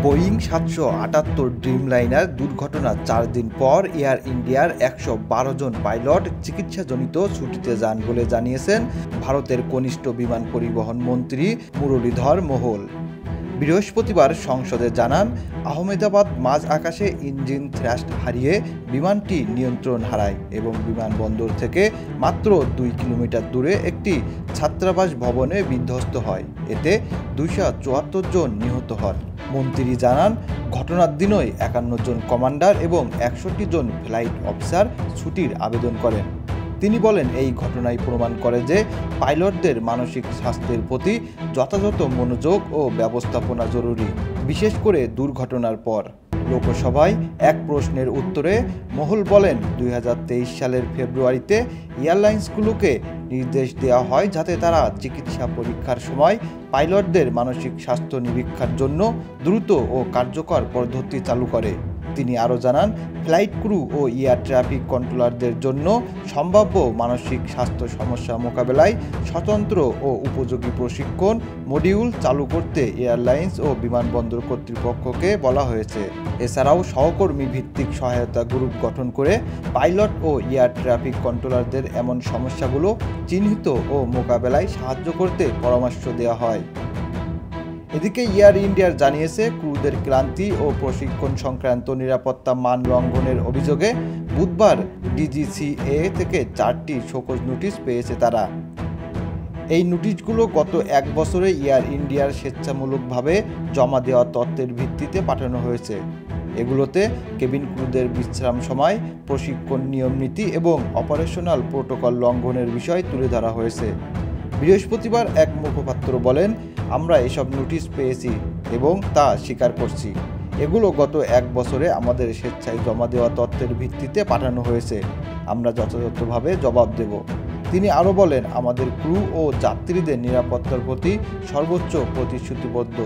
Boeing ৭৭৮ Dreamliner দুর্ঘটনার ৪ দিন পর এয়ার ইন্ডিয়ার ১১২ জন পাইলট চিকিৎসাজনিত ছুটিতে যান বলে জানিয়েছেন ভারতের কনিষ্ঠ বিমান পরিবহন মন্ত্রী মুরলীধর মোহল। বৃহস্পতিবার সংসদে জানান, আহমেদাবাদ মাঝ আকাশে ইঞ্জিন থ্রাস্ট হারিয়ে বিমানটি নিয়ন্ত্রণ হারায় এবং বিমানবন্দর থেকে মাত্র ২ কিলোমিটার দূরে একটি ছাত্রাবাস ভবনে বিধ্বস্ত হয়। এতে ২৭৪ জন নিহত হন। মন্ত্রী জানান, ঘটনার দিনই ৫১ জন কমান্ডার এবং ৬১ জন ফ্লাইট অফিসার ছুটির আবেদন করেন। তিনি বলেন, এই ঘটনাই প্রমাণ করে যে পাইলটদের মানসিক স্বাস্থ্যের প্রতি যথাযথ মনোযোগ ও ব্যবস্থাপনা জরুরি, বিশেষ করে দুর্ঘটনার পর। লোকসভায় এক প্রশ্নের উত্তরে মোহল বলেন, ২০২৩ সালের ফেব্রুয়ারিতে এয়ারলাইন্সগুলোকে নির্দেশ দেওয়া হয় যাতে তারা চিকিৎসা পরীক্ষার সময় পাইলটদের মানসিক স্বাস্থ্য নিরীক্ষার জন্য দ্রুত ও কার্যকর পদ্ধতি চালু করে। তিনি আরও জানান, ফ্লাইট ক্রু ও এয়ার ট্রাফিক কন্ট্রোলারদের জন্য সম্ভাব্য মানসিক স্বাস্থ্য সমস্যা মোকাবেলায় স্বতন্ত্র ও উপযোগী প্রশিক্ষণ মডিউল চালু করতে এয়ারলাইন্স ও বিমানবন্দর কর্তৃপক্ষকে বলা হয়েছে। এছাড়াও সহকর্মী ভিত্তিক সহায়তা গ্রুপ গঠন করে পাইলট ও এয়ার ট্রাফিক কন্ট্রোলারদের এমন সমস্যাগুলো চিহ্নিত ও মোকাবেলায় সাহায্য করতে পরামর্শ দেওয়া হয়। এদিকে এয়ার ইন্ডিয়ার জানিয়েছে, ক্রুদের ক্লান্তি ও প্রশিক্ষণ সংক্রান্ত নিরাপত্তা মান লঙ্ঘনের অভিযোগে বুধবার ডিজিসিএ থেকে ৪টি শোকজ নোটিশ পেয়েছে তারা। এই নোটিশগুলো গত ১ বছরে এয়ার ইন্ডিয়ার স্বেচ্ছামূলকভাবে জমা দেওয়া তথ্যের ভিত্তিতে পাঠানো হয়েছে। এগুলোতে কেবিন ক্রুদের বিশ্রাম সময়, প্রশিক্ষণ নিয়মনীতি এবং অপারেশনাল প্রোটোকল লঙ্ঘনের বিষয় তুলে ধরা হয়েছে। বৃহস্পতিবার এক মুখপাত্র বলেন, আমরা এসব নোটিশ পেয়েছি এবং তা স্বীকার করছি। এগুলো গত ১ বছরে আমাদের স্বেচ্ছায় জমা দেওয়া তথ্যের ভিত্তিতে পাঠানো হয়েছে। আমরা যথাযথভাবে জবাব দেব। তিনি আরও বলেন, আমাদের ক্রু ও যাত্রীদের নিরাপত্তার প্রতি সর্বোচ্চ প্রতিশ্রুতিবদ্ধ।